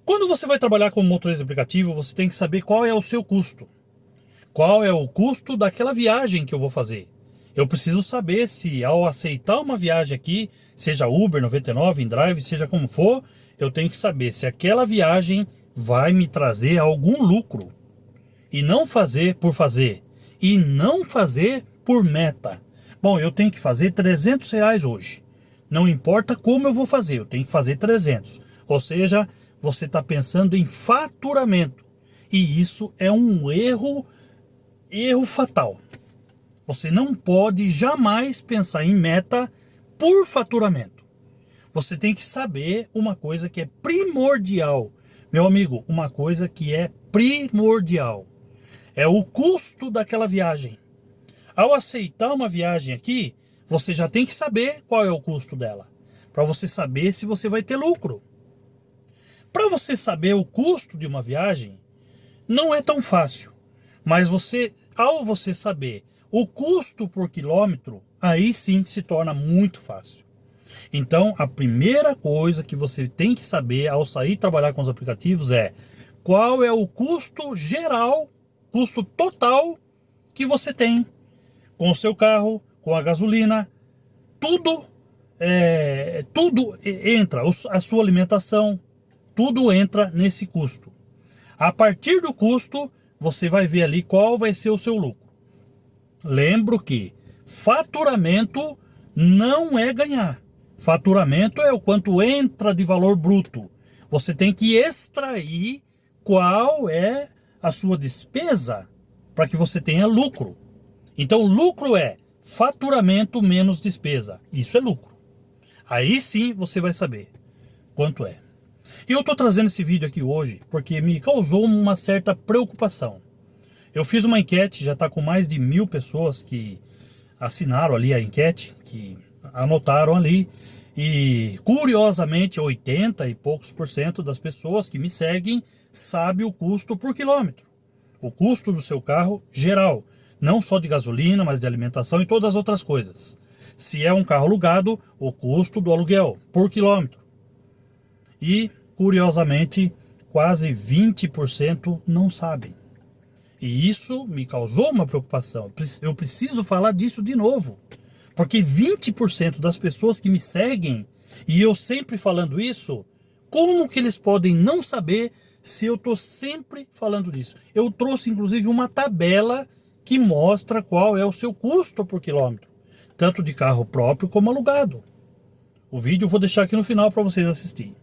Quando você vai trabalhar como motorista de aplicativo, você tem que saber qual é o seu custo. Qual é o custo daquela viagem que eu vou fazer? Eu preciso saber se ao aceitar uma viagem aqui, seja Uber, 99, InDrive, seja como for, eu tenho que saber se aquela viagem vai me trazer algum lucro. E não fazer por fazer. E não fazer por meta. Bom, eu tenho que fazer R$ 300 hoje. Não importa como eu vou fazer, eu tenho que fazer 300. Ou seja, você está pensando em faturamento. E isso é um erro fatal. Você não pode jamais pensar em meta por faturamento. Você tem que saber uma coisa que é primordial. Meu amigo, uma coisa que é primordial. É o custo daquela viagem. Ao aceitar uma viagem aqui, você já tem que saber qual é o custo dela. Para você saber se você vai ter lucro. Para você saber o custo de uma viagem, não é tão fácil. Mas ao você saber o custo por quilômetro, aí sim se torna muito fácil. Então, a primeira coisa que você tem que saber ao sair trabalhar com os aplicativos é qual é o custo geral, custo total que você tem com o seu carro, com a gasolina, tudo entra, a sua alimentação, tudo entra nesse custo. A partir do custo, você vai ver ali qual vai ser o seu lucro. Lembro que faturamento não é ganhar. Faturamento é o quanto entra de valor bruto. Você tem que extrair qual é a sua despesa para que você tenha lucro. Então, lucro é faturamento menos despesa. Isso é lucro. Aí sim você vai saber quanto é. E eu estou trazendo esse vídeo aqui hoje porque me causou uma certa preocupação. Eu fiz uma enquete, já está com mais de 1000 pessoas que assinaram ali a enquete, que anotaram ali. E curiosamente 80 e poucos % das pessoas que me seguem sabe o custo por quilômetro. O custo do seu carro geral. Não só de gasolina, mas de alimentação e todas as outras coisas. Se é um carro alugado, o custo do aluguel por quilômetro. E, curiosamente, quase 20% não sabem. E isso me causou uma preocupação. Eu preciso falar disso de novo. Porque 20% das pessoas que me seguem, e eu sempre falando isso, como que eles podem não saber se eu estou sempre falando disso? Eu trouxe inclusive uma tabela que mostra qual é o seu custo por quilômetro, tanto de carro próprio como alugado. O vídeo eu vou deixar aqui no final para vocês assistirem.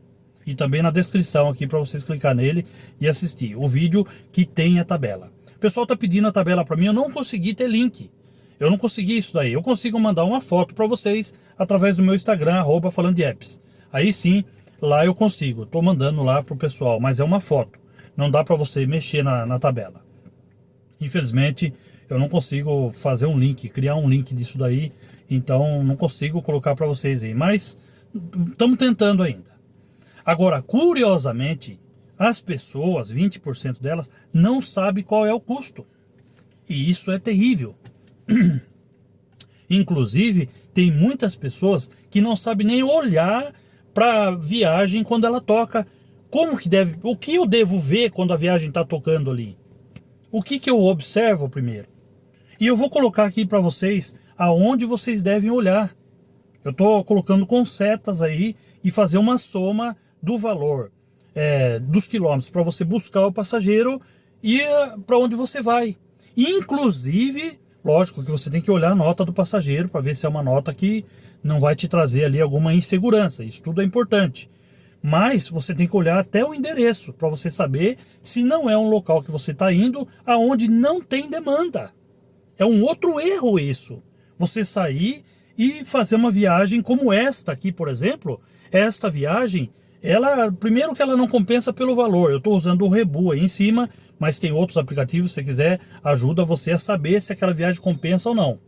E também na descrição aqui para vocês clicar nele e assistir o vídeo que tem a tabela. O pessoal está pedindo a tabela para mim, eu não consegui ter link. Eu não consegui isso daí. Eu consigo mandar uma foto para vocês através do meu Instagram, @falandodeapps. Aí sim, lá eu consigo. Estou mandando lá pro pessoal, mas é uma foto. Não dá para você mexer na tabela. Infelizmente, eu não consigo fazer um link, criar um link disso daí. Então, não consigo colocar para vocês aí. Mas, estamos tentando ainda. Agora, curiosamente, as pessoas, 20% delas, não sabem qual é o custo. E isso é terrível. Inclusive, tem muitas pessoas que não sabem nem olhar para a viagem quando ela toca. O que eu devo ver quando a viagem está tocando ali? O que eu observo primeiro? E eu vou colocar aqui para vocês aonde vocês devem olhar. Eu estou colocando com setas aí e fazer uma soma do valor dos quilômetros para você buscar o passageiro e para onde você vai. Inclusive, lógico que você tem que olhar a nota do passageiro para ver se é uma nota que não vai te trazer ali alguma insegurança. Isso tudo é importante. Mas você tem que olhar até o endereço para você saber se não é um local que você está indo aonde não tem demanda. É um outro erro isso. Você sair e fazer uma viagem como esta aqui, por exemplo. Esta viagem, primeiro que ela não compensa pelo valor. Eu estou usando o Rebu aí em cima, mas tem outros aplicativos, se você quiser, ajuda você a saber se aquela viagem compensa ou não.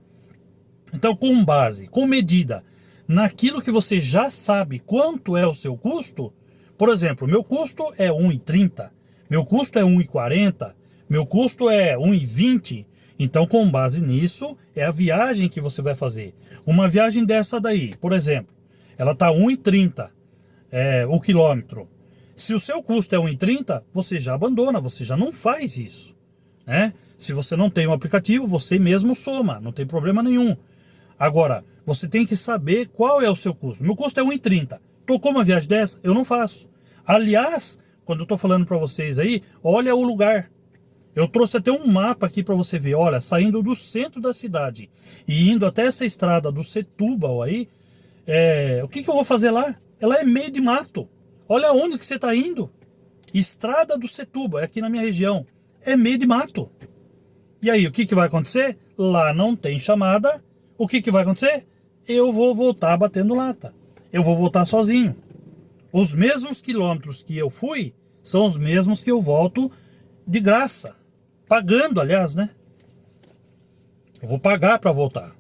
Então, com base, com medida, naquilo que você já sabe quanto é o seu custo, por exemplo, meu custo é 1,30, meu custo é 1,40, meu custo é 1,20, então com base nisso é a viagem que você vai fazer. Uma viagem dessa daí, por exemplo, ela está 1,30 o quilômetro. Se o seu custo é 1,30, você já abandona, você já não faz isso, né? Se você não tem um aplicativo, você mesmo soma, não tem problema nenhum. Agora, você tem que saber qual é o seu custo. Meu custo é 1,30. Tocou uma viagem dessa? Eu não faço. Aliás, quando eu estou falando para vocês aí, olha o lugar. Eu trouxe até um mapa aqui para você ver. Olha, saindo do centro da cidade e indo até essa estrada do Setúbal aí, o que eu vou fazer lá? Ela é meio de mato. Olha onde que você está indo. Estrada do Setúbal, é aqui na minha região. É meio de mato. E aí, o que vai acontecer? Lá não tem chamada. O que vai acontecer? Eu vou voltar batendo lata. Eu vou voltar sozinho. Os mesmos quilômetros que eu fui são os mesmos que eu volto de graça. Pagando, aliás, né? Eu vou pagar para voltar.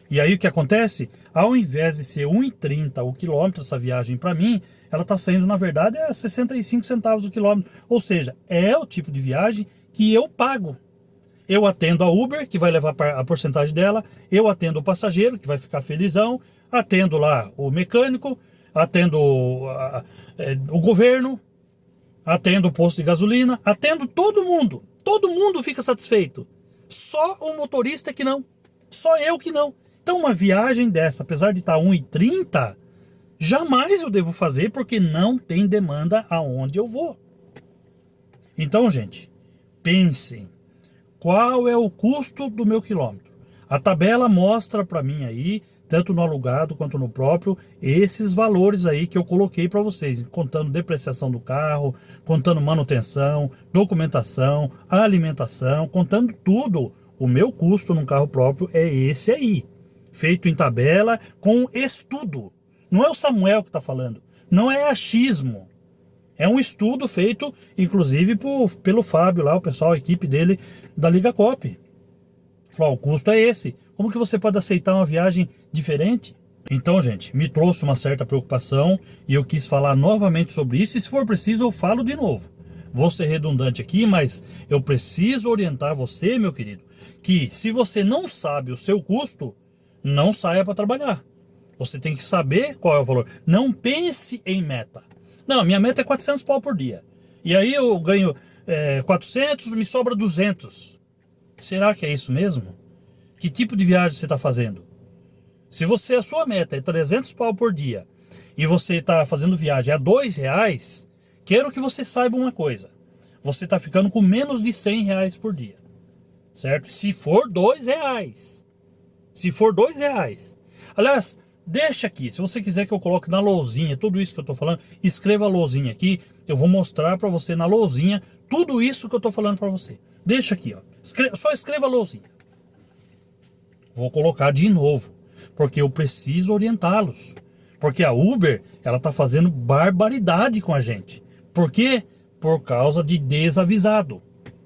E aí o que acontece? Ao invés de ser 1,30 o quilômetro, essa viagem para mim, ela está saindo, na verdade, 65 centavos o quilômetro. Ou seja, é o tipo de viagem que eu pago. Eu atendo a Uber, que vai levar a porcentagem dela. Eu atendo o passageiro, que vai ficar felizão. Atendo lá o mecânico. Atendo o governo. Atendo o posto de gasolina. Atendo todo mundo. Todo mundo fica satisfeito. Só o motorista que não. Só eu que não. Então uma viagem dessa, apesar de estar 1,30, jamais eu devo fazer porque não tem demanda aonde eu vou. Então, gente, pensem. Qual é o custo do meu quilômetro? A tabela mostra para mim aí, tanto no alugado quanto no próprio, esses valores aí que eu coloquei para vocês, contando depreciação do carro, contando manutenção, documentação, alimentação, contando tudo. O meu custo num carro próprio é esse aí, feito em tabela com estudo. Não é o Samuel que está falando, não é achismo. É um estudo feito, inclusive, pelo Fábio lá, o pessoal, a equipe dele da Liga Coop. Falou, o custo é esse. Como que você pode aceitar uma viagem diferente? Então, gente, me trouxe uma certa preocupação e eu quis falar novamente sobre isso. E se for preciso, eu falo de novo. Vou ser redundante aqui, mas eu preciso orientar você, meu querido, que se você não sabe o seu custo, não saia para trabalhar. Você tem que saber qual é o valor. Não pense em meta. Não, minha meta é 400 pau por dia. E aí eu ganho 400, me sobra 200. Será que é isso mesmo? Que tipo de viagem você está fazendo? Se a sua meta é 300 pau por dia e você está fazendo viagem a R$2, quero que você saiba uma coisa. Você está ficando com menos de R$100 por dia. Certo? Se for R$2. Se for R$2. Aliás, deixa aqui, se você quiser que eu coloque na lousinha tudo isso que eu estou falando, escreva a lousinha aqui, eu vou mostrar para você na lousinha tudo isso que eu estou falando para você. Deixa aqui, ó. Só escreva a lousinha. Vou colocar de novo, porque eu preciso orientá-los. Porque a Uber, ela está fazendo barbaridade com a gente. Por quê? Por causa de desavisado,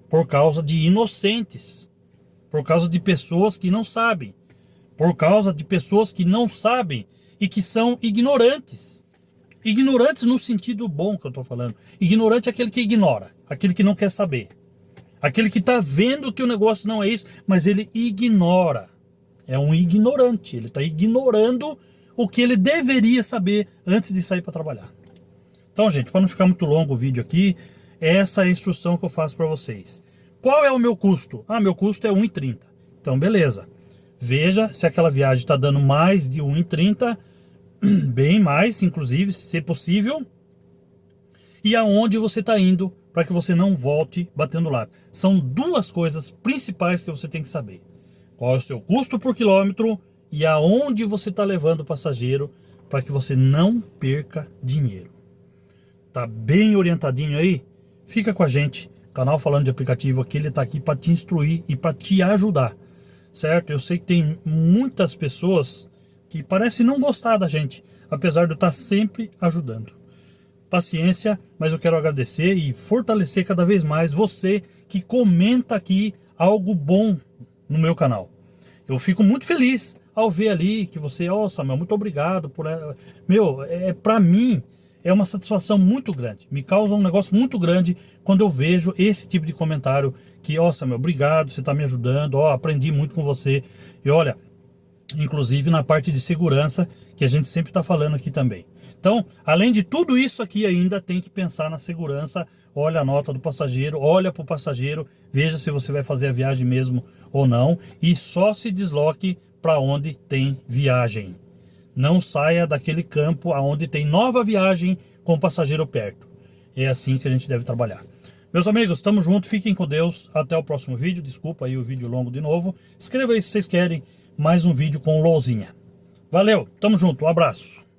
por causa de inocentes, por causa de pessoas que não sabem. Por causa de pessoas que não sabem e que são ignorantes. Ignorantes no sentido bom que eu estou falando. Ignorante é aquele que ignora, aquele que não quer saber. Aquele que está vendo que o negócio não é isso, mas ele ignora. É um ignorante, ele está ignorando o que ele deveria saber antes de sair para trabalhar. Então, gente, para não ficar muito longo o vídeo aqui, essa é a instrução que eu faço para vocês. Qual é o meu custo? Meu custo é 1,30. Então, beleza. Veja se aquela viagem está dando mais de 1,30, bem mais, inclusive, se possível. E aonde você está indo para que você não volte batendo lata. São duas coisas principais que você tem que saber. Qual é o seu custo por quilômetro e aonde você está levando o passageiro para que você não perca dinheiro. Tá bem orientadinho aí? Fica com a gente. Canal Falando de Aplicativo aqui, ele está aqui para te instruir e para te ajudar. Certo? Eu sei que tem muitas pessoas que parecem não gostar da gente, apesar de eu estar sempre ajudando. Paciência, mas eu quero agradecer e fortalecer cada vez mais você que comenta aqui algo bom no meu canal. Eu fico muito feliz ao ver ali que você, Samuel, muito obrigado por... Para mim é uma satisfação muito grande, me causa um negócio muito grande quando eu vejo esse tipo de comentário que, Samuel, obrigado, você está me ajudando, aprendi muito com você. E olha, inclusive na parte de segurança, que a gente sempre está falando aqui também. Então, além de tudo isso aqui, ainda tem que pensar na segurança. Olha a nota do passageiro, olha para o passageiro, veja se você vai fazer a viagem mesmo ou não, e só se desloque para onde tem viagem. Não saia daquele campo aonde tem nova viagem com o passageiro perto. É assim que a gente deve trabalhar. Meus amigos, estamos juntos, fiquem com Deus, até o próximo vídeo. Desculpa aí o vídeo longo de novo. Escreva aí se vocês querem mais um vídeo com lousinha. Valeu, tamo junto, um abraço.